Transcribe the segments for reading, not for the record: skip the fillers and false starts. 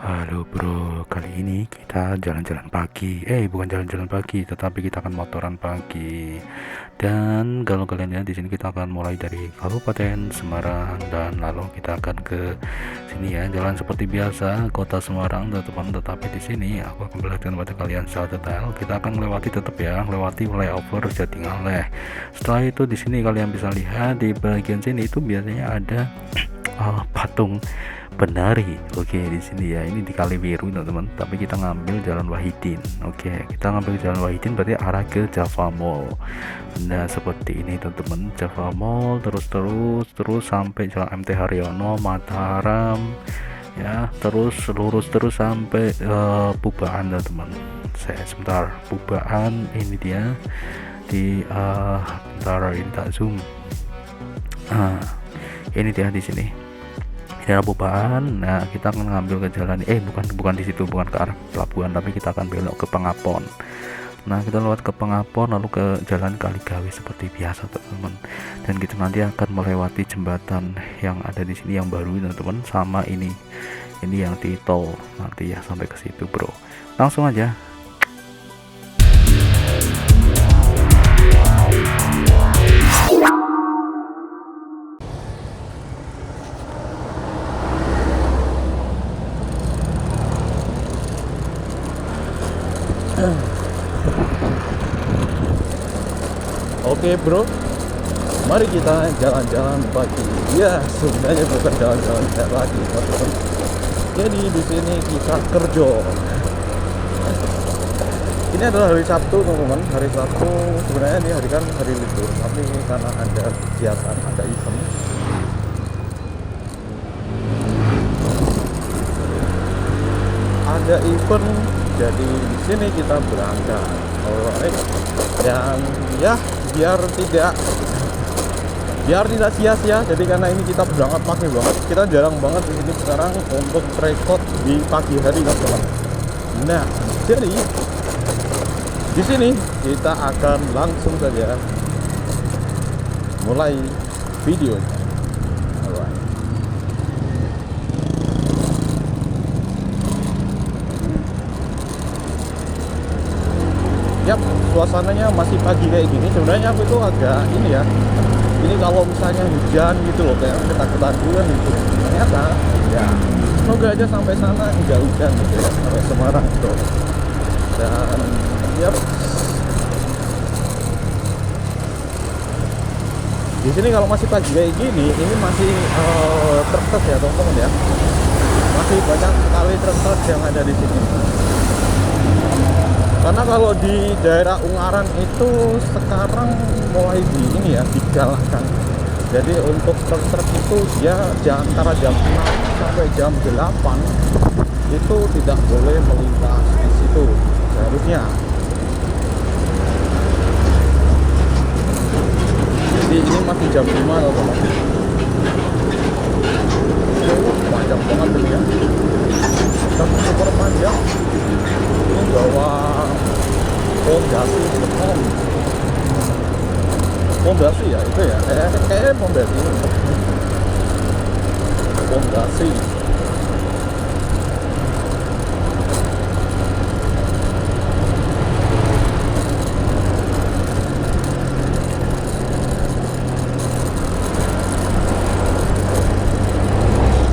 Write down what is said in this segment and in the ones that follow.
Halo bro, kali ini kita jalan-jalan pagi. Bukan jalan-jalan pagi, tetapi kita akan motoran pagi. Dan kalau kalian lihat di sini kita akan mulai dari Kabupaten Semarang dan lalu kita akan ke sini ya, jalan seperti biasa Kota Semarang, teman-teman. Tetapi di sini aku akan perlihatkan pada kalian secara detail. Kita akan melewati tetap ya, lewati flyover Jatingaleh. Setelah itu di sini kalian bisa lihat di bagian sini itu biasanya ada patung penari. Oke, di sini ya, ini di Kaliwiru teman-teman, tapi kita ngambil jalan Wahidin. Oke, kita ngambil jalan Wahidin berarti arah ke Java Mall. Nah, seperti ini teman-teman, Java Mall terus sampai jalan MT Haryono Mataram ya, terus lurus terus sampai Pubaan teman-teman. Sebentar, Pubaan ini dia di bentar, ini tak zoom. Ini dia di sini daerah Pubaan. Nah, kita akan ngambil ke jalan bukan di situ, bukan ke arah pelabuhan, tapi kita akan belok ke Pengapon. Nah, kita lewat ke Pengapon lalu ke jalan Kaligawe seperti biasa teman-teman, dan kita nanti akan melewati jembatan yang ada di sini yang baru teman-teman, sama ini yang di tol nanti ya, sampai ke situ bro. Langsung aja. Oke bro, mari kita jalan-jalan pagi. Ya, sebenarnya bukan jalan-jalan lagi, teman-teman. Jadi di sini kita kerja. Ini adalah hari Sabtu, teman-teman. Hari Sabtu sebenarnya ini hari kan hari libur, tapi karena ada kegiatan, ada event. Ada event, jadi di sini kita berangkat. Alright. Dan ya, biar tidak sia-sia, jadi karena ini kita berangkat pagi banget, kita jarang banget di sini sekarang untuk record di pagi hari, teman-teman. Nah, jadi di sini kita akan langsung saja mulai videonya. Alright. Yap, suasananya masih pagi kayak gini. Sebenarnya aku itu agak ini ya, ini kalau misalnya hujan gitu loh, kayak ketakutan dulu gitu. Ternyata ya, semoga aja sampai sana enggak hujan gitu ya, sampai Semarang bro. Dan yap, di sini kalau masih pagi kayak gini, ini masih truk ya teman-teman ya, masih banyak sekali truk yang ada di sini. Karena kalau di daerah Ungaran itu sekarang mulai ini ya, digalakkan. Jadi untuk truk-truk itu dia antara jam 6 sampai jam 8 itu tidak boleh melintas di situ seharusnya. Jadi ini masih jam 5 loh teman-teman. Panjang banget ini ya, tapi super panjang. Ini bawa pondasi beton, pondasi ya itu ya, kayak pondasi.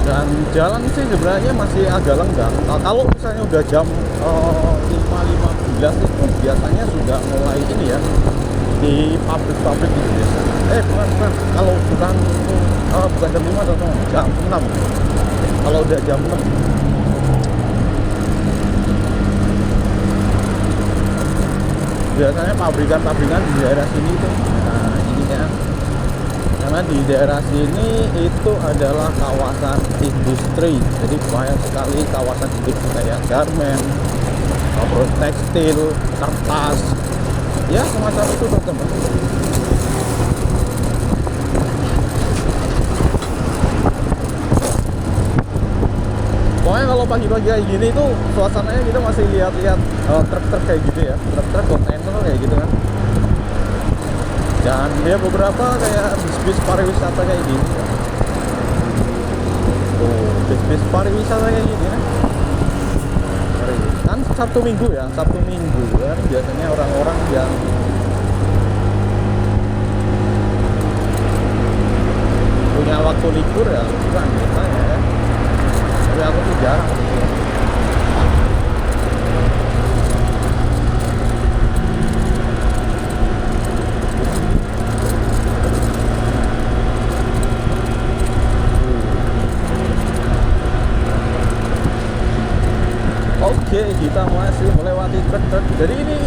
Dan jalan sih sebenarnya masih agak lenggang. Nah, kalau misalnya udah jam 5.15 itu biasanya sudah mulai ini ya, di pabrik-pabrik gitu ya. Bukan. Kalau bukan jam 5 atau jam 6. Kalau udah jam 6. Biasanya pabrikan-pabrikan di daerah sini tuh. Nah, ini ya. Karena di daerah sini itu adalah kawasan industri, jadi banyak sekali kawasan industri kayak garmen, tekstil, kertas, ya semacam itu teman-teman. Pokoknya kalau pagi-pagi kayak gini tuh suasananya kita masih lihat-lihat truk-truk kayak gitu ya, truk-truk kontainer kayak gitu kan. Dan dia beberapa kayak bis-bis pariwisata kayak gini. Tuh, bis-bis pariwisata kayak gini kan. Sabtu Minggu ya, Sabtu Minggu kan biasanya orang-orang yang punya waktu libur ya liburan biasanya ya. Tapi aku tuh jarang gitu. Oke, kita masih melewati truk-truk. Jadi ini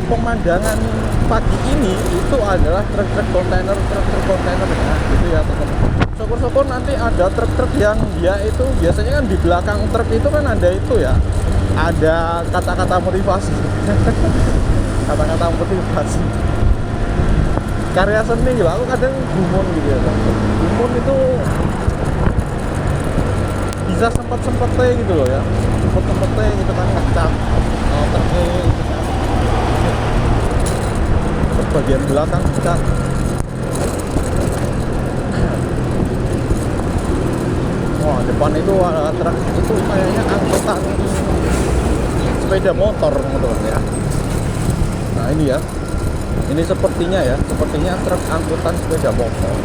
pemandangan pagi ini itu adalah truk-truk kontainer, nah, gitu ya teman-teman. Syukur-syukur nanti ada truk-truk yang dia itu biasanya kan di belakang truk itu kan ada itu ya, ada kata-kata motivasi, kata-kata motivasi. Karya seni gitu, aku kadang gumun gitu ya. Gumun itu bisa sempet-sempetnya gitu loh ya, sempet-sempetnya gitu kan ngecap truknya gitu kan. Terus bagian belakang ngecap. Wah, depan itu ada truk itu kayaknya angkutan sepeda motor teman-teman ya. Nah ini ya, ini sepertinya truk angkutan sepeda motor.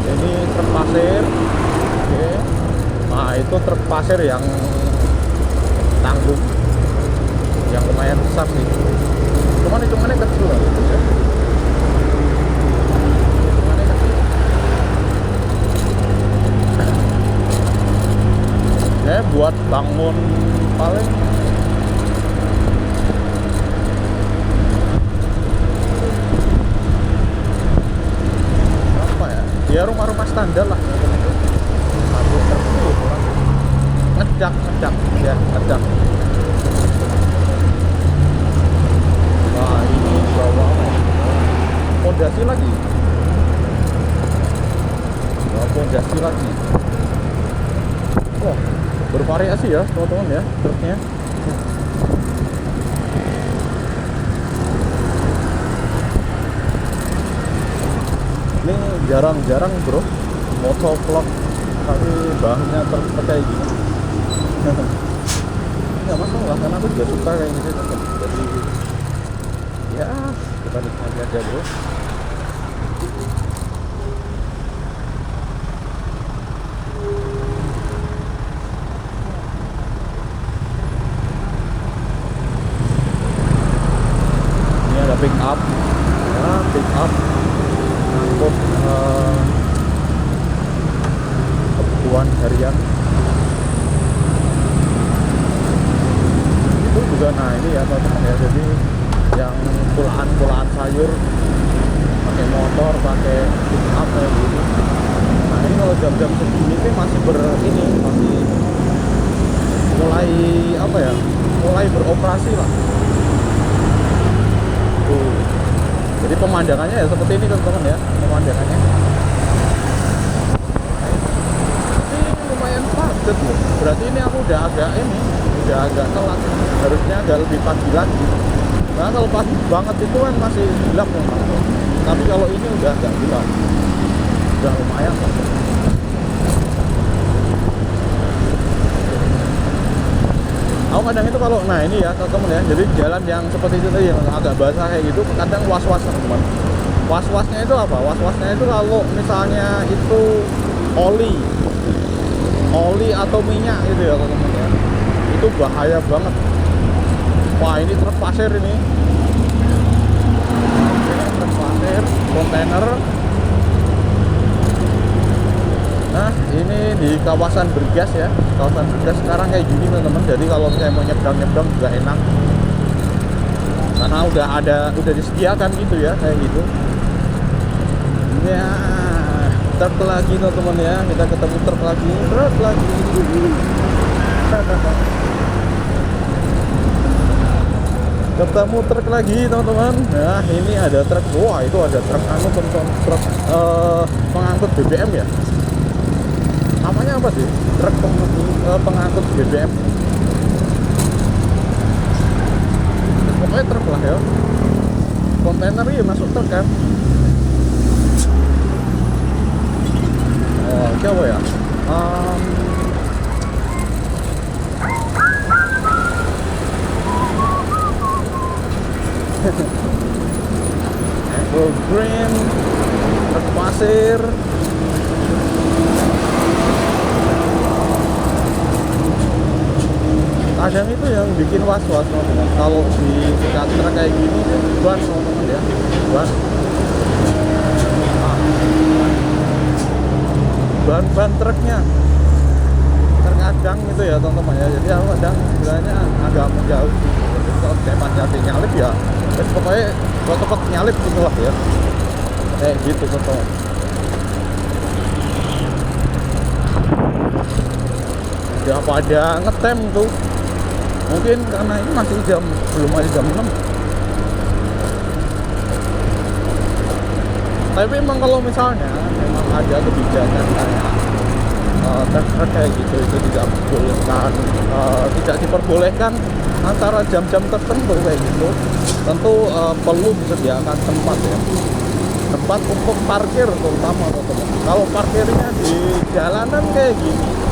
Ini truk pasir. Oke. Nah itu truk pasir yang tanggung, yang lumayan besar sih. Cuman hitungannya kecil lah gitu ya. Hitungannya kecil. Ya buat bangun paling apa ya? Ya rumah-rumah standar lah. Satu truk itu ngecak ya, ngecak. Nah ini bawa pondasi lagi, wah bervariasi ya teman-teman ya truknya. Ini jarang-jarang bro motovlog tapi bahannya truk kayak gini. Nggak masalah karena aku juga suka kayak gini tetap. Jadi ya kita nikmati aja bro. Ini ada pick up ya, pick up angkut kebutuhan harian itu juga. Nah ini ya teman-teman ya, jadi yang pulaan sayur pakai motor, pakai pick up kayak gitu. Nah ini kalau jam-jam segini sih masih masih mulai apa ya, mulai beroperasi lah. Tuh. Jadi pemandangannya ya seperti ini teman-teman ya, pemandangannya. Ini lumayan padat loh. Berarti ini aku udah agak telat. Harusnya agak lebih pagi lagi. Nah kalau pagi banget itu kan masih gelap memang. Tapi kalau ini udah agak gelap. Udah lumayan lah. Aku kadang itu kalau, nah ini ya teman-teman ya, jadi jalan yang seperti itu tadi yang agak basah kayak gitu kadang was-was teman-teman. Was-wasnya itu apa? Was-wasnya itu kalau misalnya itu oli atau minyak gitu ya teman-teman ya, itu bahaya banget. Wah ini truk pasir ini. Oke, truk pasir, kontainer. Nah ini di kawasan Bergas ya, kawasan Bergas sekarang kayak gini teman-teman. Jadi kalau saya mau nyebrang juga enak karena udah disediakan gitu ya, kayak gitu ya. Truk lagi teman-teman ya, kita ketemu truk lagi. Ketemu truk lagi teman-teman. Nah ini ada truk, wah itu ada truk teman-teman, truk pengangkut BBM ya. Namanya apa sih? Truk pengangkut BBM. Pokoknya truk lah ya. Kontainer ya masuk truk kan. Oke apa ya? kadang itu yang bikin was-was teman-teman. Kalau di dekat truk kayak gini ban teman-teman ya, ban ban truknya terkadang gitu ya teman-teman ya. Jadi aku kadang sebenarnya agak menjauh. Jadi kalau saya hati nyalip ya pokoknya kalau tempat nyalip gitu lah ya, kayak gitu teman-teman. Ya pada ngetem tuh, mungkin karena ini masih belum aja jam 6. Tapi memang kalau misalnya memang ada kebijakan kayak truk kayak gitu itu tidak diperbolehkan, tidak diperbolehkan antara jam-jam tertentu kayak gitu, tentu perlu disediakan tempat ya, tempat untuk parkir terutama teman-teman. Kalau parkirnya di jalanan kayak gini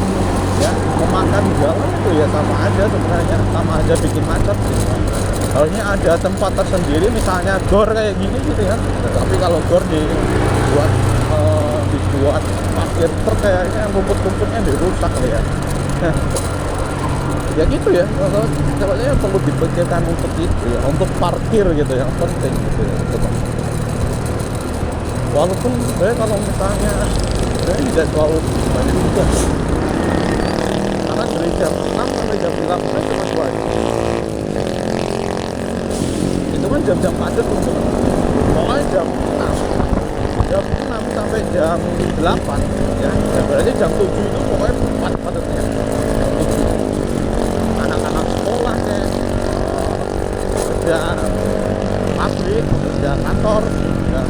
ya, memakan jalan itu ya sama aja sebenarnya, sama aja bikin macet gitu. Harusnya ada tempat tersendiri, misalnya gor kayak gini gitu ya. Tapi kalau gor dibuat parkir truk kayaknya rumput-rumputnya dirusak ya. Ya gitu ya, sebenarnya perlu dipikirkan untuk itu ya, untuk parkir gitu yang penting gitu ya. Walaupun sebenarnya kalau misalnya sebenarnya tidak terlalu banyak juga, karena dari jam 6 sampai jam 8 cuma 2 jam. Itu kan jam-jam padat untuk pokoknya jam 6 sampai jam 8 ya, berarti jam 7 itu pokoknya padat-padatnya. Anak-anak sekolah kayak kerja pabrik, kerja kantor ya.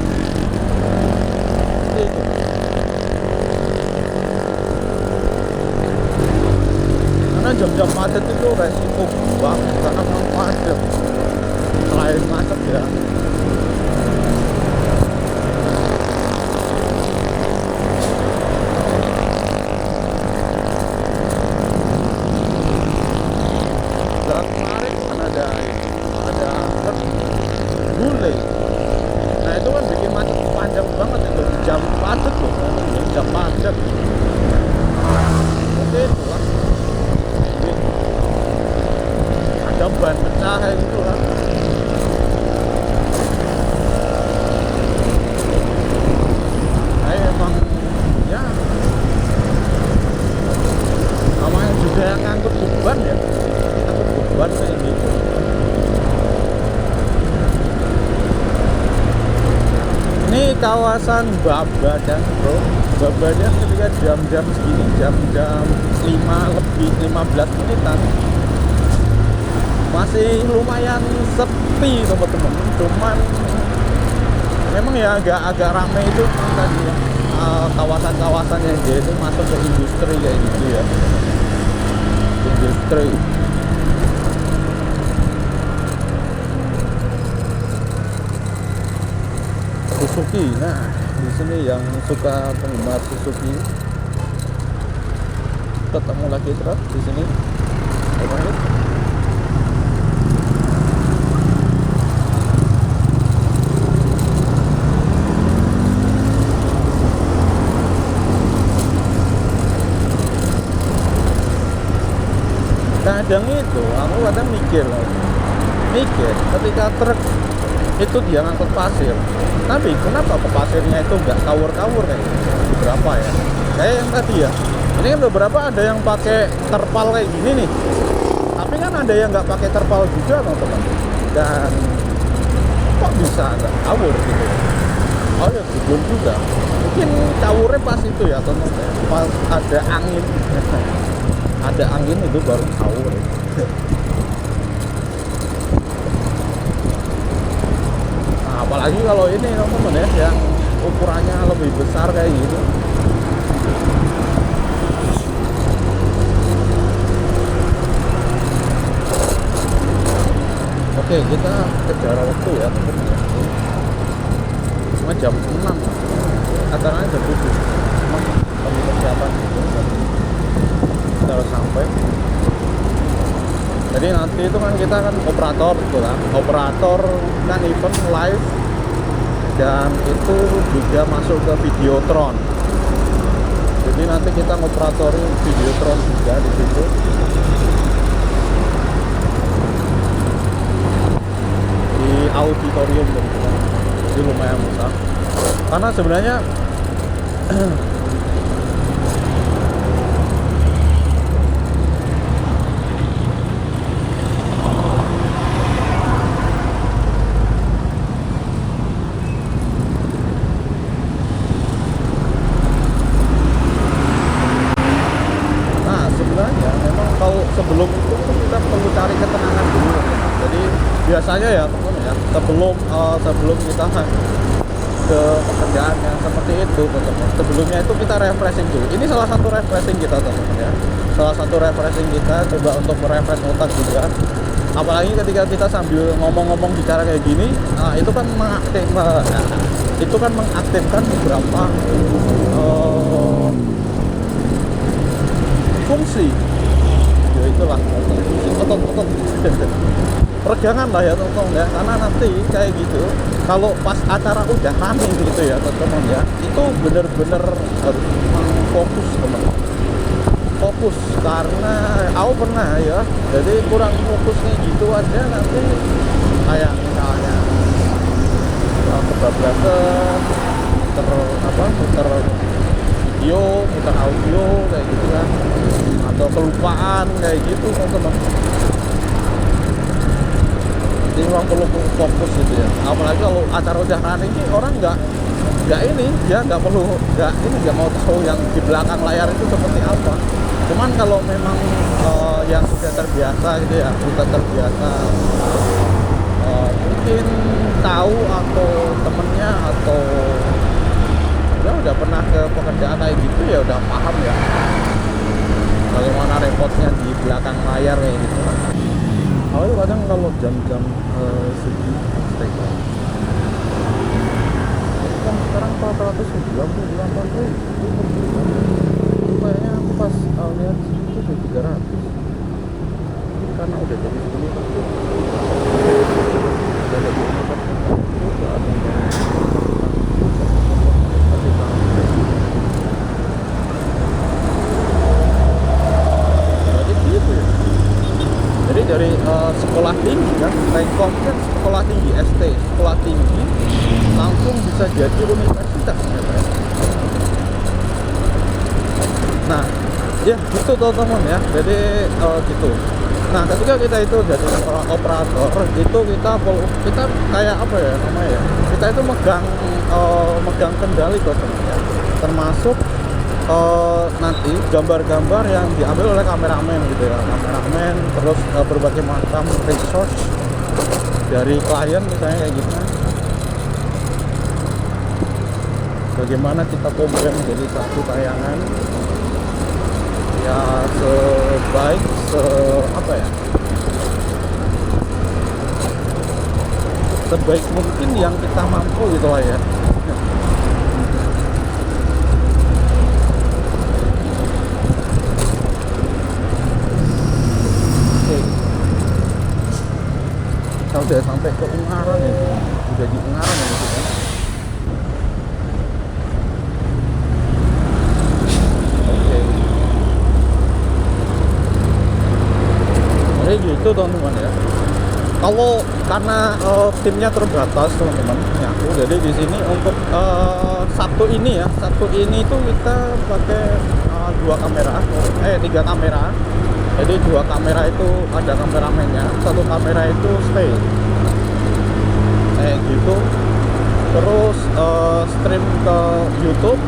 Itu karena jam-jam macet itu resiko banget, karena memang padat. Selain macet ya, dan kemarin kan ada bule. Nah itu kan bikin macet panjang banget itu, jam padat tuh, jam padat. Oke itulah, ada ban pecah kayak gitu lah. Emang ya namanya juga yang ngangkut beban ya, ngangkut beban kayak gitu. Ini kawasan Babadan bro, Babadan ketika jam-jam segini, jam-jam 5:15 menitan masih lumayan sepi teman-teman. Cuman memang ya agak ramai itu tadi ya, kawasan-kawasan yang dia itu masuk ke industri kayak gitu ya, industri. Suzuki, nah di sini yang suka penggemar Suzuki ketemu lagi truk di sini. Kadang itu aku kadang mikir ketika truk itu dia ngangkut pasir, tapi kenapa ke pasirnya itu nggak kawur-kawur kayak beberapa ya, kayak yang tadi ya. Ini kan beberapa ada yang pakai terpal kayak gini nih, tapi kan ada yang nggak pakai terpal juga teman-teman, dan kok bisa nggak kawur gitu. Oh ya belum juga, mungkin kawurnya pas itu ya teman-teman, pas ada angin. Ada angin itu baru kawur. Nah, apalagi kalau ini teman-teman ya, yang ukurannya lebih besar kayak gitu. Oke, kita kejar waktu ya teman-teman. Cuma jam 6, acaranya jam 7. Cuma kami persiapan kita harus sampai. Jadi nanti itu kan kita kan operator gitu kan, operator kan event live, dan itu juga masuk ke Videotron. Jadi nanti kita ngoperatori Videotron juga di situ. karena sebenarnya sebenarnya memang kalau sebelum itu kita perlu cari ketenangan dulu. Jadi biasanya ya teman ya, sebelum kita ke pekerjaan yang seperti itu teman, sebelumnya itu kita refreshing dulu. Ini salah satu refreshing kita teman ya, salah satu refreshing kita coba untuk merefresh otak juga. Apalagi ketika kita sambil ngomong-ngomong bicara kayak gini, itu kan mengaktifkan beberapa fungsi, ya itulah otot peregangan lah ya teman-teman ya, karena nanti kayak gitu kalau pas acara udah running gitu ya teman-teman ya, itu bener-bener harus fokus teman-teman, fokus, karena aku pernah ya, jadi kurang fokusnya gitu aja nanti kayak misalnya kebablasan, muter video, muter audio kayak gitu kan, atau kelupaan kayak gitu teman-teman. Jadi memang perlu fokus gitu ya, apalagi kalau acara udah running ini orang nggak ini ya, nggak mau tahu yang di belakang layar itu seperti apa. Cuman kalau memang yang sudah terbiasa gitu ya, mungkin tahu atau temennya atau ya udah pernah ke pekerjaan kayak gitu ya udah paham ya bagaimana repotnya di belakang layar kayak gitu kan. Kalau itu kadang kalau jam-jam segi stake itu kan sekarang 498 itu kayaknya pas lihat itu udah 300 ini karena udah jadi 10 kan udah jadi 10 kan itu ada jadi dari sekolah tinggi kan, Rekom kan sekolah tinggi, ST, sekolah tinggi langsung bisa jadi universitas ternyata. Nah, ya gitu teman-teman ya, jadi gitu. Nah, ketika kita itu jadi operator, itu kita kayak apa ya namanya ya, kita itu megang kendali teman ya, termasuk nanti gambar-gambar yang diambil oleh kameramen gitu ya, terus berbagai macam resource dari klien misalnya kayak gitu, bagaimana kita program jadi satu tayangan ya sebaik sebaik mungkin yang kita mampu gitu lah ya. Kita udah sampai ke Ungaran ya, udah di Ungaran ya gitu kan. Oke. Jadi gitu teman-teman ya. Kalau karena timnya terbatas teman-teman, ya, jadi di sini untuk Sabtu ini itu kita pakai 3 kamera. Jadi 2 kamera itu ada kameramennya, 1 kamera itu stay kayak gitu. Terus stream ke YouTube,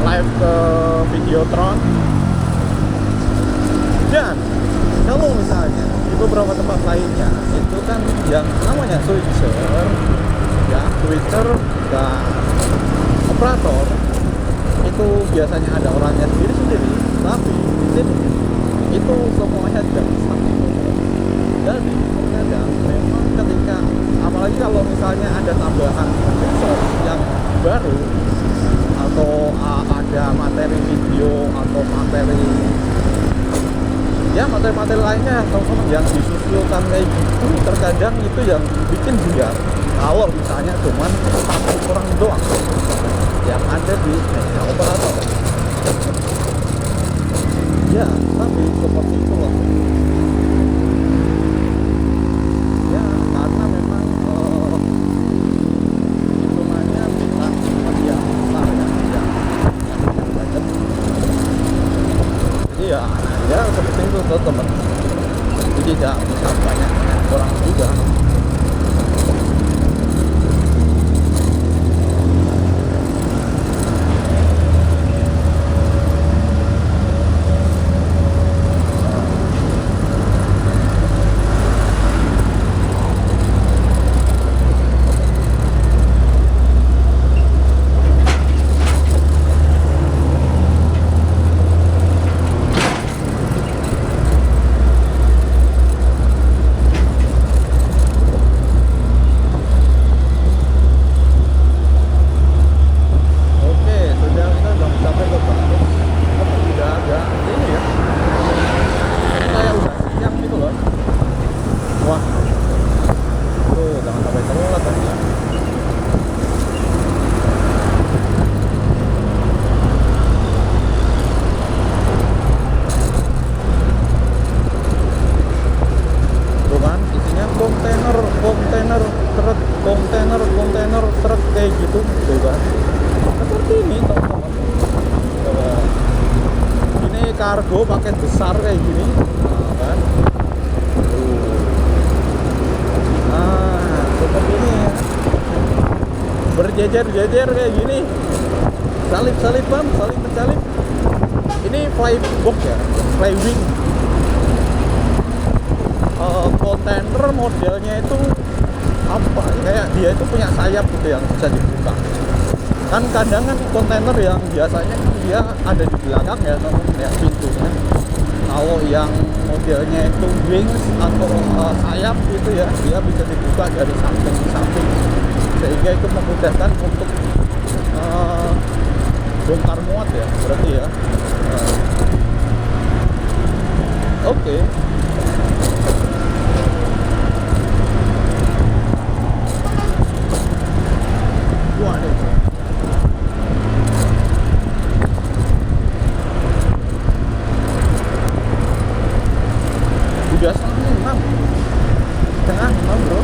live ke Videotron. Dan kalau misalnya di beberapa tempat lainnya itu kan yang namanya switcher ya, Twitter dan operator itu biasanya ada orangnya sendiri, tapi di sini itu semuanya dari satu. Jadi terkadang memang ketika apalagi kalau misalnya ada tambahan resource yang baru atau ada materi video atau materi lainnya teman-teman yang disusulkan kayak gitu, terkadang itu yang bikin buyar kalau misalnya cuman satu orang doang yang ada di media operator. Ya, tapi seperti itulah. Ya, karena memang hitungannya bukan cuma dia seperti itu teman-teman. Jadi tidak bisa banyak orang juga. Kontainer truk kayak gitu tuh kan, seperti ini teman-teman. Ini kargo paket besar kayak gini, nah, kan seperti ini ya, berjejer-jejer kayak gini, salip-salip bang, saling mensalip. Ini flybox ya, flywing. Kontainer modelnya itu apa, kayak dia itu punya sayap gitu yang bisa dibuka. Kan kadang kan kontainer yang biasanya dia ada di belakang ya teman-teman ya, pintunya. Kalau yang modelnya itu wings atau sayap gitu ya, dia bisa dibuka dari samping sehingga itu memudahkan untuk bongkar muat ya berarti ya. Oke. Udah setengah 6 bro.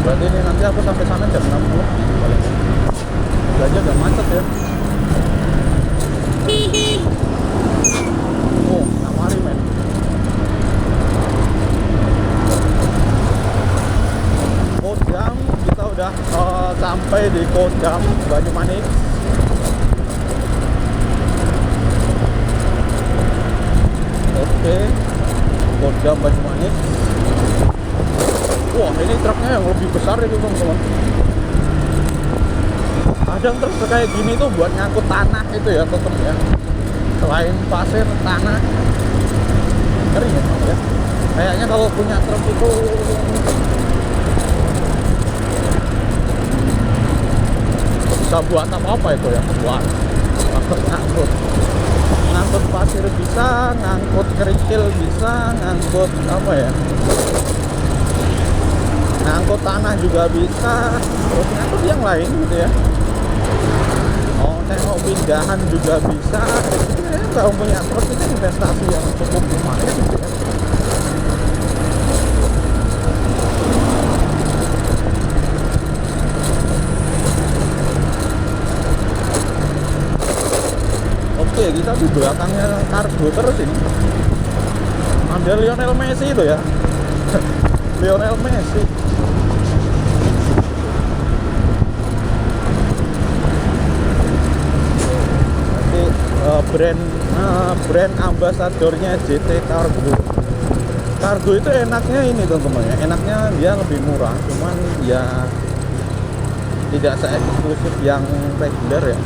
Berarti ini nanti aku sampai sana jam 6 bro. Aja gak macet ya. Oh, namari men. Kodam, kita udah sampai di Kodam Banyumanik. Oke, Kodam Banyumanik. Wah, ini truknya yang lebih besar itu teman-teman. Kadang truk kayak gini tuh buat ngangkut tanah itu ya teman-teman ya. Selain pasir, tanah. Kering ya. Kayaknya kalau punya truk itu bisa buat apa itu ya, buat ngangkut pasir bisa, ngangkut kerikil bisa, ngangkut apa ya, ngangkut tanah juga bisa, terus ngangkut yang lain gitu ya. Mau pindahan juga bisa. Ya, kalau punya truk itu investasi yang cukup lumayan gitu ya. Oke, kita di belakangnya kargo terus ini. Ada Lionel Messi itu ya. Lionel Messi. Nanti brand ambasadornya JT Cargo. Cargo itu enaknya ini teman-teman ya. Enaknya dia lebih murah, cuman ya tidak se-eksklusif yang reguler ya.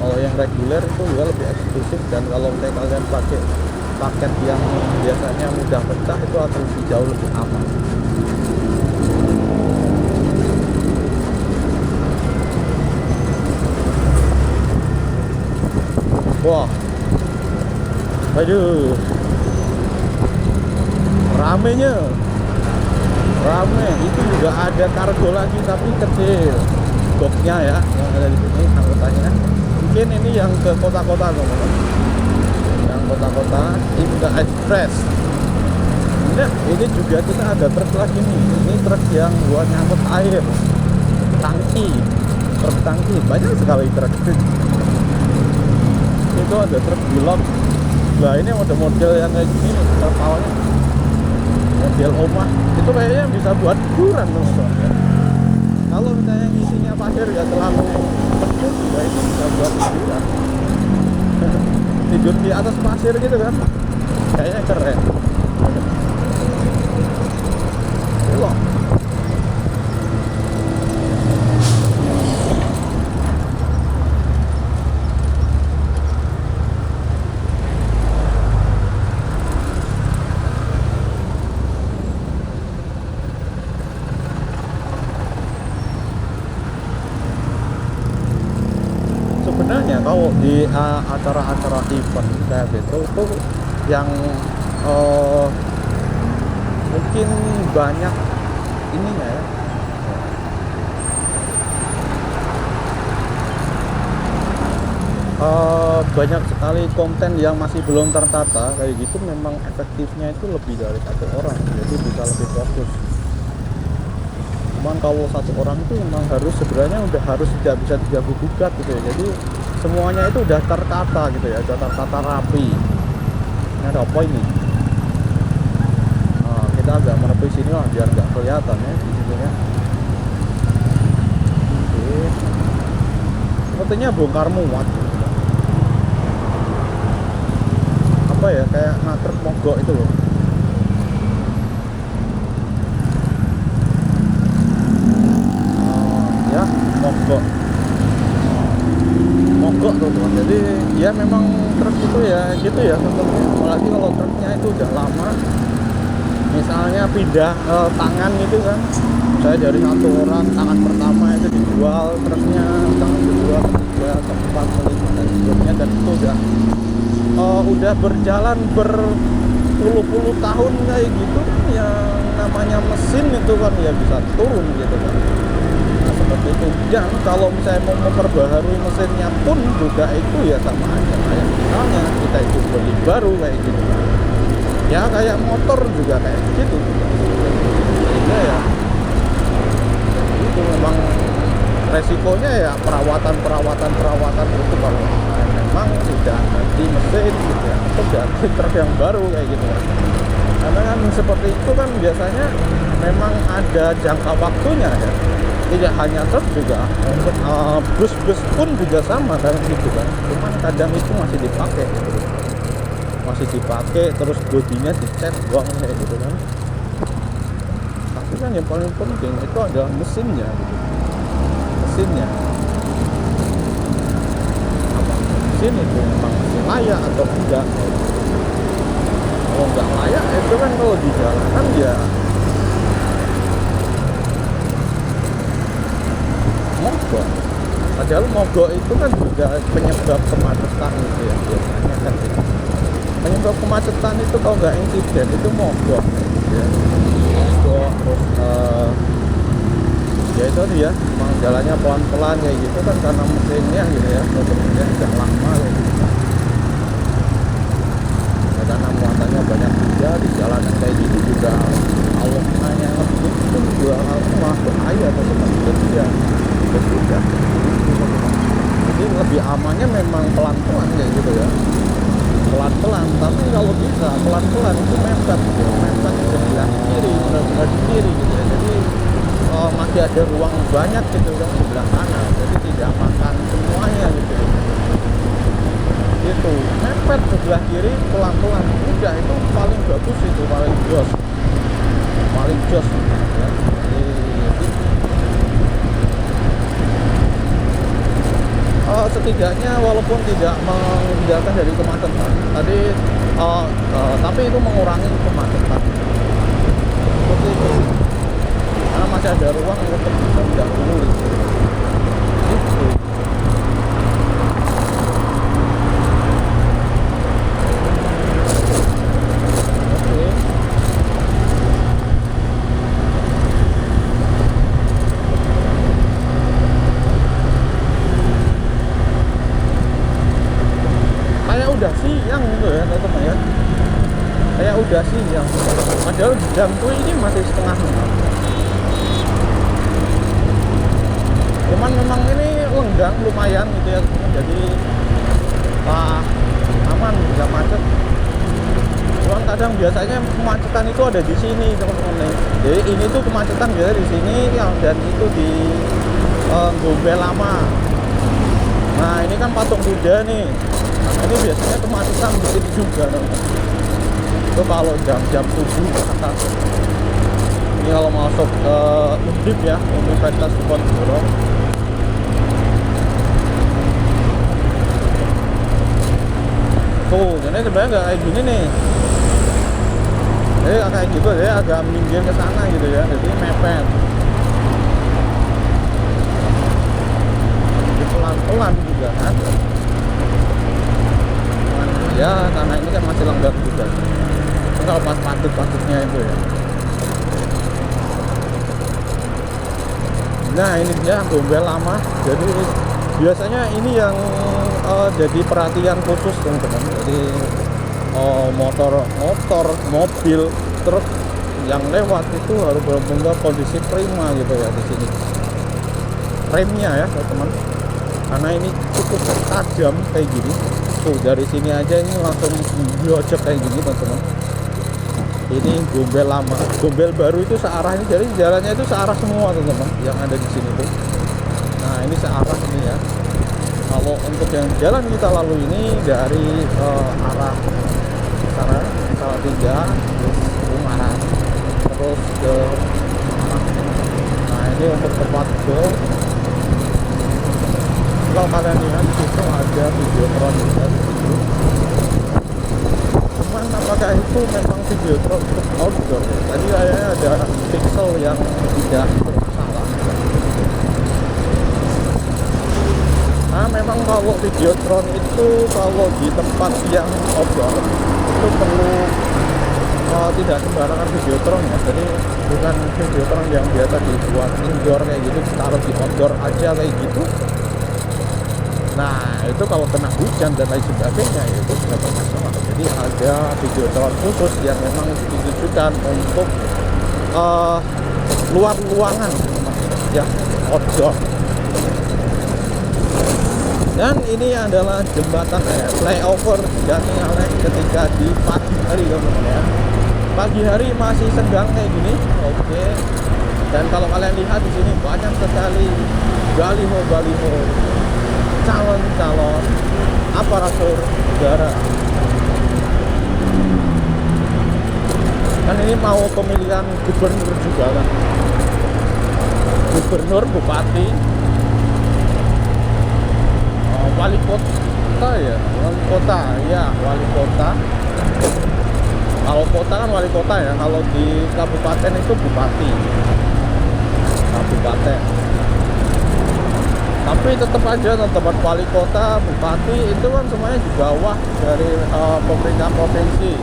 Kalau yang reguler itu juga lebih eksklusif, dan kalau kalian pakai paket yang biasanya mudah pecah itu akan lebih jauh lebih aman. Wah, aduh, ramenya, rame. Itu juga ada kargo lagi tapi kecil, boxnya ya yang ada di sini anggotanya. Mungkin ini yang ke kota-kota teman-teman, yang kota-kota Inka Express. Nah, ini juga kita ada truk lagi nih. Ini truk yang buat ngangkut air, tangki. truk tangki, banyak sekali truk. Itu ada truk bilok. Nah ini model-model yang kayak gini terpawanya model omah itu kayaknya bisa buat hiburan teman-teman ya. Kalau misalnya isinya pasir ya terlalu penuh ya itu bisa buat hiburan. Tidur di atas pasir gitu kan kayaknya keren. Wah. Sebenarnya kalau di acara-acara event kayak gitu tuh yang mungkin banyak ininya ya, banyak sekali konten yang masih belum tertata kayak gitu, memang efektifnya itu lebih dari satu orang, jadi bisa lebih fokus. Cuman kalau satu orang itu memang harus sebenarnya udah harus tidak bisa diganggu gugat gitu ya, jadi semuanya itu udah tertata gitu ya, udah tertata rapi. Ini ada apa ini? Nah, kita agak menepi sini lah biar nggak kelihatan ya di sini ya. Oke. Sepertinya bongkar muat. Apa ya, kayak truk mogok itu loh. Ya mogok tuh teman. Jadi ya memang truk itu ya gitu ya teman-teman, apalagi kalau truknya itu udah lama, misalnya pindah tangan gitu kan, saya dari satu orang tangan pertama itu dijual truknya, tangan kedua, ketiga, keempat, kelima dan seterusnya, dan itu udah berjalan berpuluh-puluh tahun kayak gitu, yang namanya mesin itu kan ya bisa turun gitu kan. Nah, seperti itu. Dan kalau misalnya mau memperbaharui mesinnya pun juga itu ya sama aja kayak misalnya kita itu beli baru kayak gitu kan. Ya kayak motor juga kayak gitu. Sehingga ya itu memang resikonya ya perawatan itu kalau memang tidak ganti mesin gitu ya, atau ganti truk yang baru kayak gitu kan. Karena kan seperti itu kan biasanya memang ada jangka waktunya ya. Tidak hanya truk juga, untuk bus-bus pun juga sama kan gitu kan. Cuman kadang itu masih dipakai gitu. Masih dipakai terus bodinya dicat doang kayak gitu kan. Tapi kan yang paling penting itu adalah mesinnya gitu. Mesinnya apa? Mesin itu memang masih layak atau enggak. Kalau enggak layak itu kan kalau di jalanan ya mogok. Padahal mogok itu kan juga penyebab kemacetan gitu ya biasanya kan gitu. Penyebab kemacetan itu kalau nggak insiden itu mogok gitu ya. Mogok terus ya itu dia memang jalannya pelan-pelan kayak gitu kan karena mesinnya gitu ya, motornya agak lama kayak gitu. Ya, karena muatannya banyak juga di jalanan kayak gitu juga, kalau misalnya itu juga malah bahaya atau seperti itu ya. Sudah. Jadi lebih amannya memang pelan-pelan kayak gitu ya, pelan-pelan. Tapi kalau bisa pelan-pelan itu mepet gitu, mepet di sebelah kiri, benar-benar di kiri gitu ya. Jadi masih ada ruang banyak gitu kan di sebelah kanan, jadi tidak makan semuanya gitu. Itu mepet sebelah kiri pelan-pelan, udah itu paling bagus, itu paling jos ya. Setidaknya walaupun tidak menghindarkan dari kemacetan tadi, tapi itu mengurangi kemacetan seperti itu, karena masih ada ruang untuk bisa mendahului gitu. Udah siang gitu ya teman-teman ya, kayak udah siang padahal jamku ini masih setengah 6. Cuman memang ini lenggang lumayan gitu ya, jadi aman, nggak macet. Cuman kadang biasanya kemacetan itu ada di sini teman-teman nih. Jadi ini tuh kemacetan biasanya di sini dan itu di Gombel Lama. Nah ini kan patung Buddha nih. Nah, ini biasanya kemacetan di sini juga teman-teman. Itu kalau jam-jam subuh ke atas. Ini kalau masuk ke Undip ya, Universitas Diponegoro. Tuh, jadi sebenarnya nggak kayak gini nih. Jadi kayak gitu, jadi agak minggir ke sana gitu ya, jadi mepet. Jadi pelan-pelan juga kan. Ya, karena ini kan masih lenggang juga. Kalau pas padet-padetnya itu ya. Nah ini dia Gombel Lama. Jadi biasanya ini yang jadi perhatian khusus teman-teman. Jadi motor, mobil, truk yang lewat itu harus benar-benar kondisi prima gitu ya di sini. Remnya ya teman-teman. Karena ini cukup tajam kayak gini. Tuh dari sini aja ini langsung diojek kayak gini teman-teman. Ini Gombel Lama, Gombel Baru itu searah ini, jadi jalannya itu searah semua teman-teman yang ada di sini tuh. Nah ini searah ini ya. Kalau untuk yang jalan kita lalu ini dari arah sana Salatiga, terus Ungaran, terus ke nah ini untuk tempat ke. Kalau kalian lihat di situ ada Videotron juga di situ. Cuman apakah itu memang Videotron untuk outdoor? Tadi kayaknya ada pixel yang tidak bersalah. Nah memang kalau Videotron itu kalau di tempat yang outdoor itu perlu tidak sembarangan Videotron ya. Jadi bukan Videotron yang biasa dibuat indoor kayak gitu, taruh di outdoor aja kayak gitu. Nah itu kalau kena hujan dan lain sebagainya ya itu sudah bermasalah. Jadi ada Videotron khusus yang memang ditujukan untuk luar ruangan ya, outdoor. Dan ini adalah jembatan flyover Jatingalek ketika di pagi hari teman-teman ya. Pagi hari masih senggang kayak gini, oke. Dan kalau kalian lihat di sini banyak sekali baliho calon-calon aparatur negara. Kan ini mau pemilihan gubernur juga kan, gubernur, bupati, wali kota ya, wali kota. Kalau kota kan wali kota ya, kalau di kabupaten itu bupati kabupaten. Tapi tetap aja teman-teman, wali kota, bupati itu kan semuanya di bawah dari pemerintah provinsi.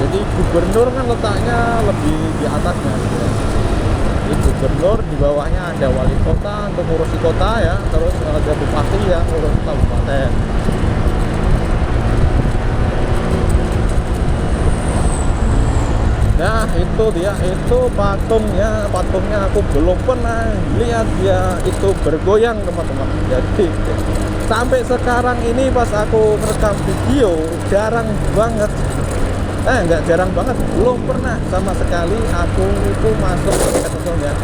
Jadi gubernur kan letaknya lebih di atasnya gitu ya. Jadi gubernur, di bawahnya ada wali kota untuk ngurusi kota ya, terus ada bupati yang ngurus kabupaten. Nah itu dia, itu patungnya aku belum pernah lihat dia itu bergoyang teman-teman. Jadi sampai sekarang ini pas aku merekam video jarang banget, enggak jarang banget, belum pernah sama sekali aku itu masuk ya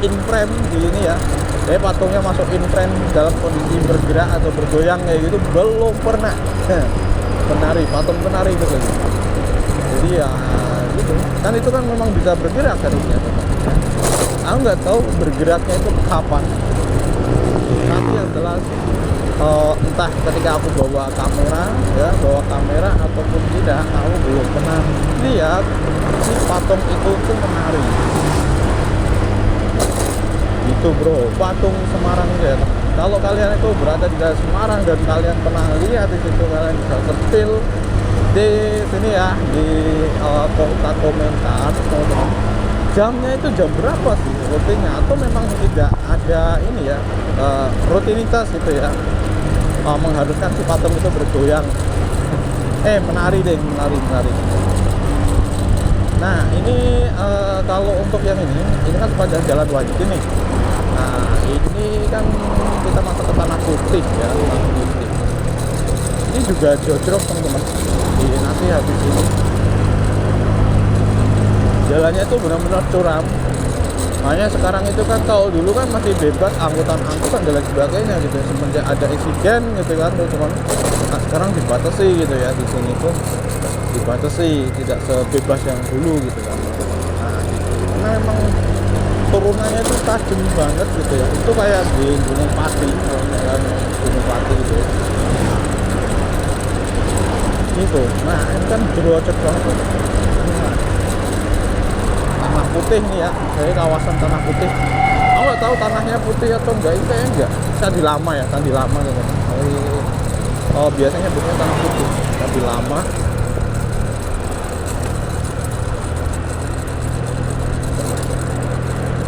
in frame di ini ya. Jadi patungnya masuk in frame dalam kondisi bergerak atau bergoyang kayak gitu belum pernah. Patung penari itu gitu. Jadi ya gitu kan, itu kan memang bisa bergerak harusnya teman. Aku nggak tahu bergeraknya itu kapan, tapi yang jelas entah ketika aku bawa kamera ataupun tidak, aku belum pernah lihat si patung itu tuh menari gitu bro. Patung Semarang ya. Kalau kalian itu berada di daerah Semarang dan kalian pernah lihat di situ, kalian bisa setil di sini ya, di kolom komentar jamnya itu jam berapa sih rutinnya, atau memang tidak ada ini ya rutinitas gitu ya, mengharuskan si patung itu bergoyang, menari. Nah ini kalau untuk yang ini kan sepanjang jalan Wahyudi nih. Nah ini kan kita masuk ke tanah putih ya, tanah putih. Ini juga jojrok teman-teman. Jadi nanti habis ini jalannya itu benar-benar curam. Makanya sekarang itu kan, kalau dulu kan masih bebas angkutan dan lain sebagainya gitu ya. Semenjak ada insiden gitu kan teman-teman. Nah sekarang dibatasi gitu ya, di sini tuh dibatasi, tidak sebebas yang dulu gitu kan. Nah gitu. Karena memang turunannya itu tajam banget gitu ya. Itu kayak di Gunung Pati, kalau misalkan Gunung Pati gitu ya. Gitu. Nah ini kan berocok banget tuh. Nah, tanah putih nih ya, dari kawasan tanah putih. Aku nggak tahu tanahnya putih atau enggak, ini kayaknya enggak. Candi lama ya, candi lama gitu. Oh biasanya bukan tanah putih, candi lama.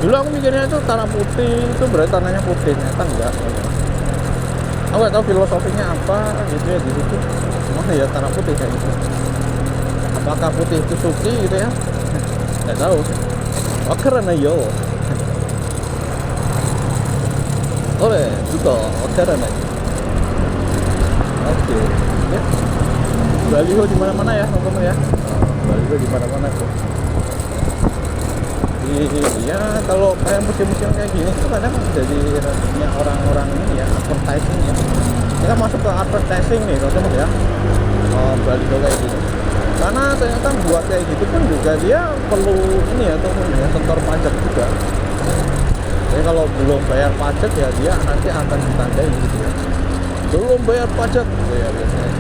Dulu aku mikirnya itu tanah putih itu berarti tanahnya putih, ternyata enggak. Aku nggak tahu filosofinya apa gitu ya di situ. Cuma ya tanah putih kayak gitu. Apakah putih itu suci gitu ya? Nggak tahu. Oh karena yo. Oleh itu, karena. Oke. Ya. Baliho di mana-mana ya, teman-teman ya. Baliho di mana-mana tuh. Iya, kalau kayak musim-musim kayak gini tuh kadang jadi orang-orang ini ya, advertising ya. Kita masuk ke advertising nih teman-teman ya. Baliho kayak gini. Karena ternyata buat kayak gitu pun juga dia perlu ini ya teman-teman ya, setor pajak juga. Jadi kalau belum bayar pajak ya dia nanti akan ditandai gitu ya. Belum bayar pajak gitu ya biasanya.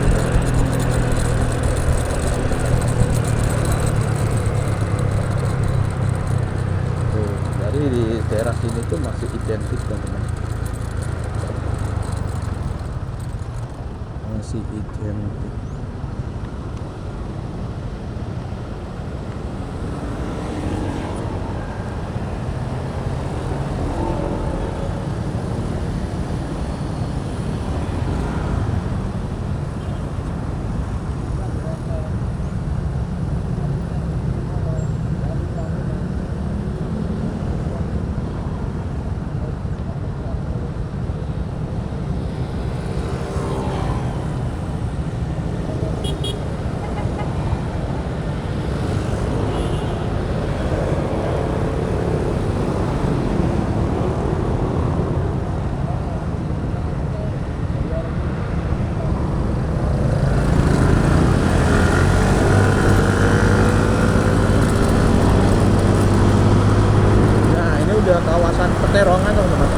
Tuh, dari di daerah sini tuh masih identik teman-teman. Masih identik. Kawasan Peterongan teman-teman.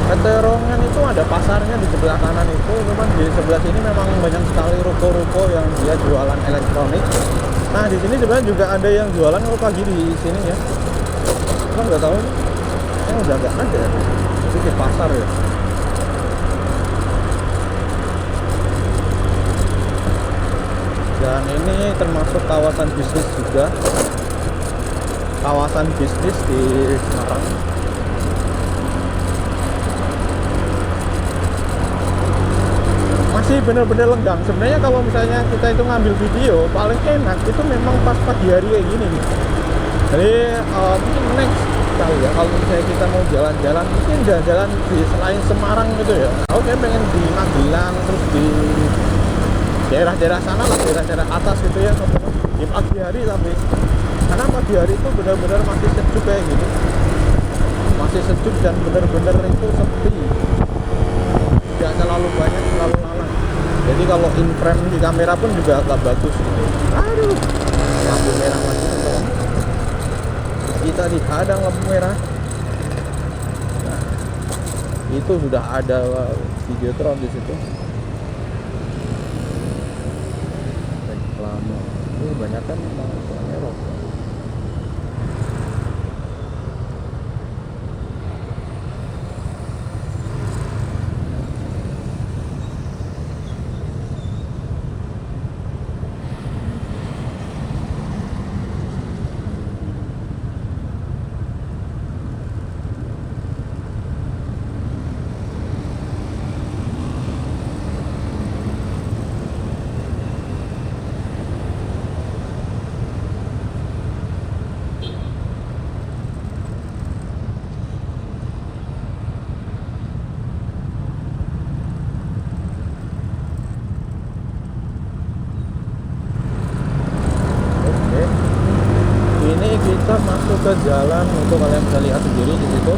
Peterongan itu ada pasarnya di sebelah kanan itu, cuman di sebelah sini memang banyak sekali ruko-ruko yang dia jualan elektronik. Nah di sini sebenarnya juga ada yang jualan kalau pagi di sini ya. Kita nggak tahu, udah nggak ada. Itu di pasar ya. Dan ini termasuk kawasan bisnis juga. Kawasan bisnis di Semarang. Masih bener-bener lenggang. Sebenarnya kalau misalnya kita itu ngambil video paling enak itu memang pas pagi hari kayak gini nih. Jadi next kali ya kalau misalnya kita mau jalan-jalan, mungkin jalan-jalan di selain Semarang gitu ya. Aku kayak pengen di Magelang, terus di daerah-daerah sana lah, daerah-daerah atas gitu ya, di pagi hari. Tapi karena pagi hari itu benar-benar masih sejuk kayak gitu, masih sejuk dan benar-benar itu sepi, tidak terlalu banyak, terlalu lalang. Jadi kalau in frame di kamera pun juga agak bagus gitu. Aduh, lampu merah lagi teman-teman. Kita dihadang lampu merah. Nah, itu sudah ada Videotron di situ. Reklame. Ini banyak kan kamera. ke jalan itu kalian bisa lihat sendiri di situ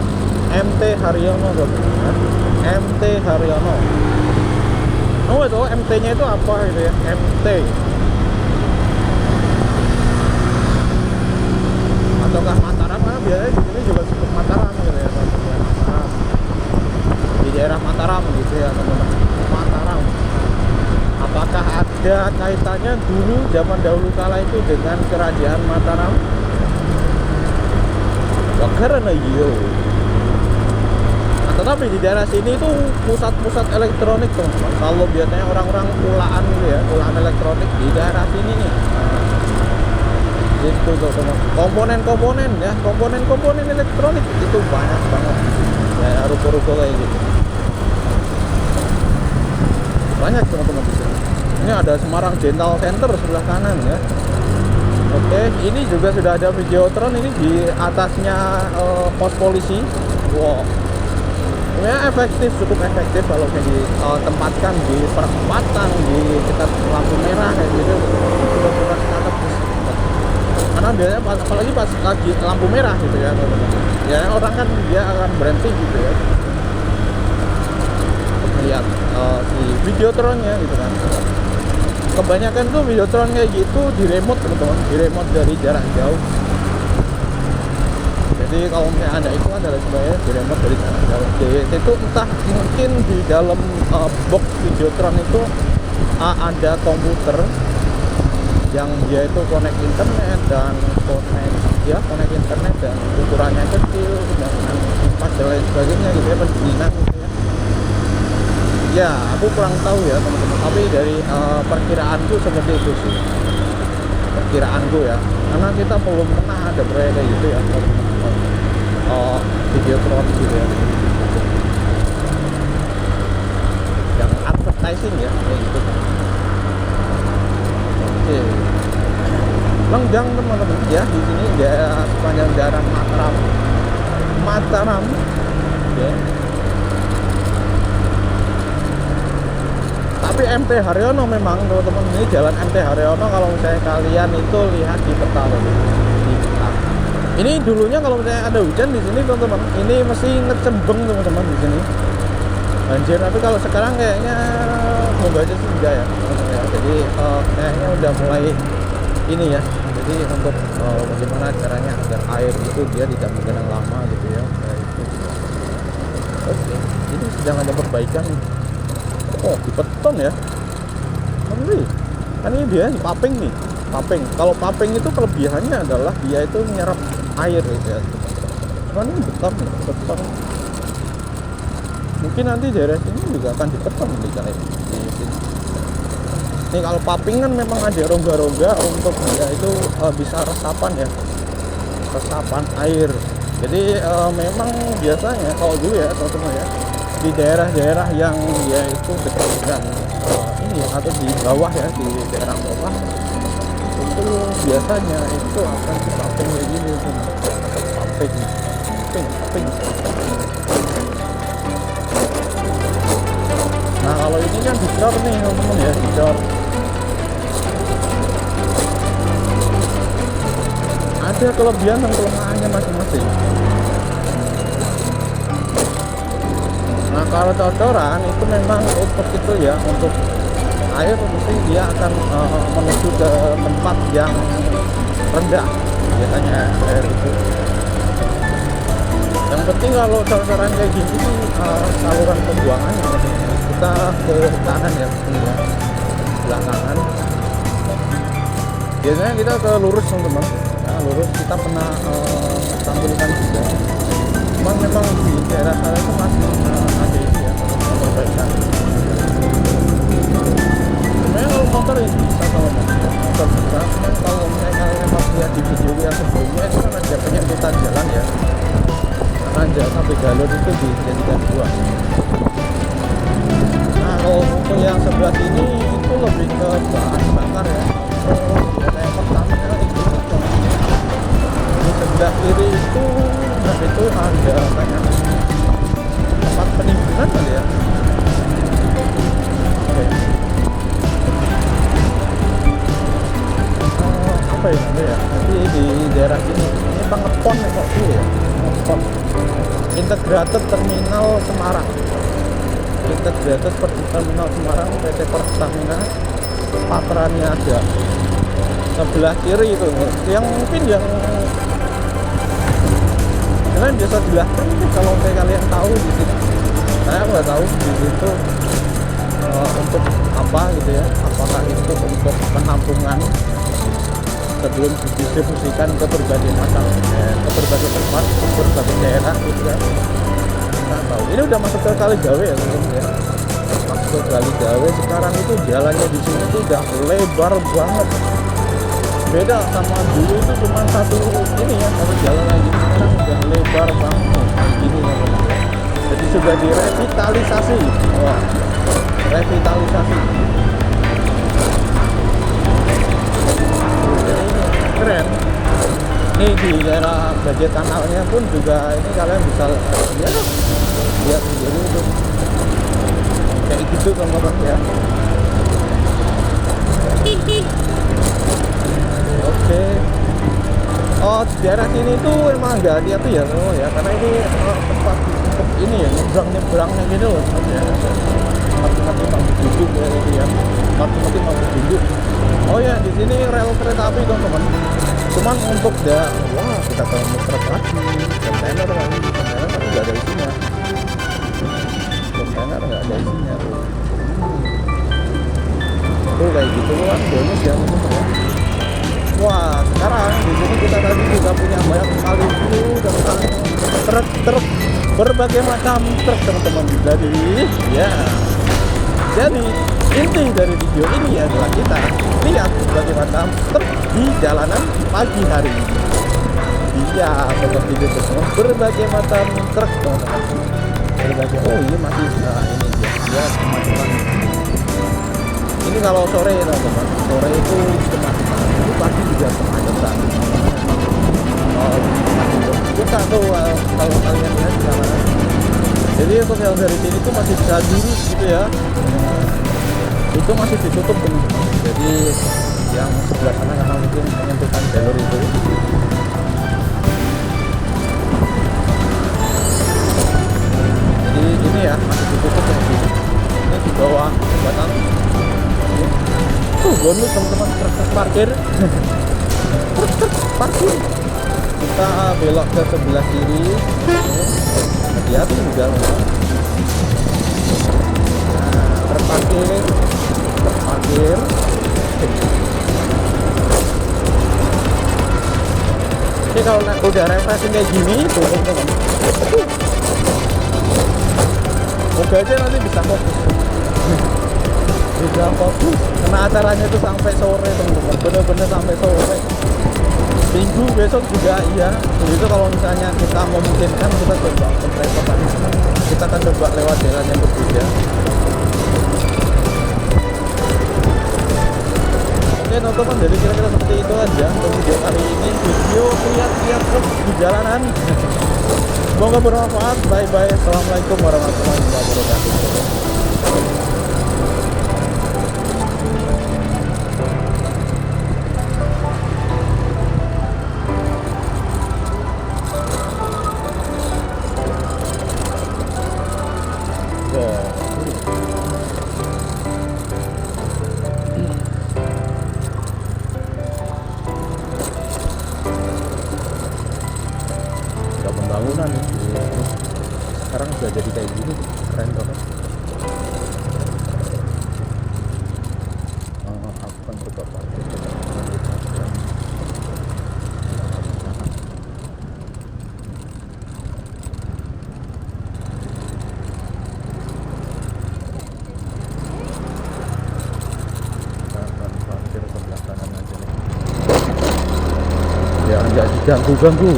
MT Haryono teman-teman. MT Haryono. Oh itu MT-nya itu apa gitu ya? MT ataukah Mataram, karena biasanya di sini juga sebut Mataram gitu ya teman-teman. Nah, di daerah Mataram gitu ya teman-teman. Mataram. Apakah ada kaitannya dulu zaman dahulu kala itu dengan kerajaan Mataram? Karena iya. Nah, tetapi di daerah sini itu pusat-pusat elektronik teman-teman. Kalau biasanya orang-orang pulaan gitu ya, pulaan elektronik di daerah sini nih. Itu tuh komponen-komponen ya, komponen elektronik itu banyak banget. Ya ruko-ruko kayak gitu. Banyak teman-teman di sini. Ini ada Semarang Dental Center sebelah kanan ya. Oke, ini juga sudah ada Videotron ini di atasnya pos polisi. Wow. Ini efektif, cukup efektif kalau ditempatkan di perempatan, di dekat lampu merah kayak gitu. Sudah strategis. Karena biasanya apalagi pas lagi lampu merah gitu ya teman-teman. Ya orang kan dia akan berhenti gitu ya. Untuk melihat si Videotronnya gitu kan. Kebanyakan tuh Videotron kayak gitu di remote teman-teman, di remote dari jarak jauh. Jadi kalau misalnya ada itu adalah sebenarnya di remote dari jarak jauh. Jadi itu entah mungkin di dalam box Videotron itu ada komputer yang dia itu connect internet dan connect internet dan ukurannya kecil dengan empat dan lain sebagainya gitu ya, pendinginan gitu ya. Ya, aku kurang tahu ya teman-teman. Tapi dari perkiraanku seperti itu sih. Perkiraanku ya. Karena kita belum pernah ada proyek kayak gitu ya teman-teman. Videotron gitu ya. Yang advertising ya kayak gitu. Oke. Lenggang teman-teman ya di sini ya sepanjang daerah Mataram. Ya. Tapi MT Haryono memang teman-teman, ini jalan MT Haryono kalau misalnya kalian itu lihat di peta di peta. Ini dulunya kalau misalnya ada hujan di sini teman-teman, ini mesti ngecembeng teman-teman di sini. Banjir, tapi kalau sekarang kayaknya semoga aja sih enggak ya teman-teman ya. Jadi kayaknya udah mulai ini ya. Jadi untuk bagaimana caranya agar air itu dia tidak menggenang lama gitu ya. Kayak itu. Oke, ini sedang ada perbaikan. Oh, di beton ya. Ngeri. Kan ini dia di paping nih. Paping. Kalau paping itu kelebihannya adalah dia itu menyerap air gitu ya. Cuman ini beton. Mungkin nanti daerah sini juga akan dibeton nih kayak di sini. Ini kalau paping kan memang ada rongga-rongga untuk dia itu bisa resapan ya. Resapan air. Jadi memang biasanya kalau dulu ya teman-teman ya, di daerah-daerah yang ya itu dekat dengan ini atau di bawah ya, di daerah bawah itu biasanya itu akan dipaping kayak gini tuh, paping. Nah kalau ini kan dicor nih teman-teman ya, dicor. Ada kelebihan dan kelemahannya masing-masing. Nah kalau cocoran itu memang untuk itu ya, untuk air mesti dia akan menuju ke tempat yang rendah biasanya air itu. Yang penting kalau cocoran kayak gini saluran pembuangannya kita ke kanan ya, sebelah kanan. Biasanya kita ke lurus teman-teman. Nah, lurus kita pernah tampilkan juga. Cuman memang di daerah saya itu masih ada ini ya, perbaikan. Sebenarnya kalau motor ini bisa, kalau motor bisa. Cuman kalau misalnya kalian pas lihat di video yang sebelumnya itu kan ada penyempitan jalan ya, karena sampai jalur itu dijadikan dua. Nah kalau untuk yang sebelah sini itu lebih ke bahan bakar ya. Kayak pertamanya itu di sebelah kiri itu, nah itu ada banyak tempat penimbunan kali ya. Oke. Apa ya namanya ya? Nanti di daerah sini ini apa ngepon ya kok dulu ya, ngepon Integrated Terminal Semarang. Integrated Terminal Semarang PT Pertamina Patraniaga. Sebelah kiri itu yang mungkin yang kalian biasa sebelah kan kalau kalian tahu di sini, saya nggak tahu di situ untuk apa gitu ya, apakah itu untuk penampungan sebelum didistribusikan ke berbagai macam ke berbagai tempat, ke berbagai daerah gitu ya. Nggak tahu. Ini udah masuk ke Kaligawe ya teman-teman ya. Masuk ke Kaligawe sekarang itu jalannya di sini tuh udah lebar banget. Beda sama dulu itu cuma satu ini ya, satu jalan lagi. Sekarang udah lebar banget gini ya teman-teman. Jadi sudah direvitalisasi. Wah, revitalisasi. Keren. Ini di daerah bagian kanalnya pun juga ini kalian bisa ya lihat sendiri itu kayak gitu teman-teman ya. Oke. Oh, di daerah sini tuh emang agak hati-hati ya teman ya, karena ini tempat untuk ini ya nyebrangnya gitu loh ya. Mati-mati mampu duduk ya itu ya. Mati-mati mampu duduk. Oh ya, di sini rel kereta api teman-teman. Cuman untuk wah kita kalau muter lagi kontainer kan nggak ada isinya. Kontainer nggak ada isinya tuh. Tuh kayak gitu kan bonus ya teman-teman. Wah, sekarang di sini kita tadi juga punya banyak sekali tentang truk berbagai macam truk teman-teman. Jadi ya, jadi inti dari video ini adalah kita lihat berbagai macam truk di jalanan pagi hari ini. Iya, seperti itu semua berbagai macam truk teman-teman. Berbagai, oh ini masih ini dia kemacetan. Ini kalau sore ya teman-teman, sore itu kemacetan. Ini pagi juga kemacetan. Oh, masih buka tuh kalau kalian lihat jalanan. Jadi untuk yang dari sini tuh masih bisa lurus gitu ya. Itu masih ditutup teman-teman. Jadi yang sebelah sana karena mungkin menyentuhkan jalur itu. Jadi ini ya masih ditutup yang sini. Ini di bawah jembatan. Bonus teman-teman, truk parkir. Truk parkir. Kita belok ke sebelah kiri. Hati-hati juga teman-teman. Nah, terparkir. Jadi kalau udah refreshing kayak gini tuh teman-teman, moga aja nanti bisa fokus. Bisa fokus karena acaranya itu sampai sore teman-teman, bener-bener sampai sore. Minggu besok juga iya. Begitu kalau misalnya kita memungkinkan kita coba untuk transportasi, kita akan coba lewat jalan yang berbeda. Oke teman-teman, jadi kira-kira seperti itu aja untuk video kali ini, video lihat-lihat truk di jalanan. Semoga bermanfaat. Bye bye. Assalamualaikum warahmatullahi wabarakatuh. Pembangunan ya. Sekarang sudah jadi kayak gini, keren banget. Aku kan coba parkir. Parkir sebelah kanan aja nih. Ya nggak diganggu-ganggu.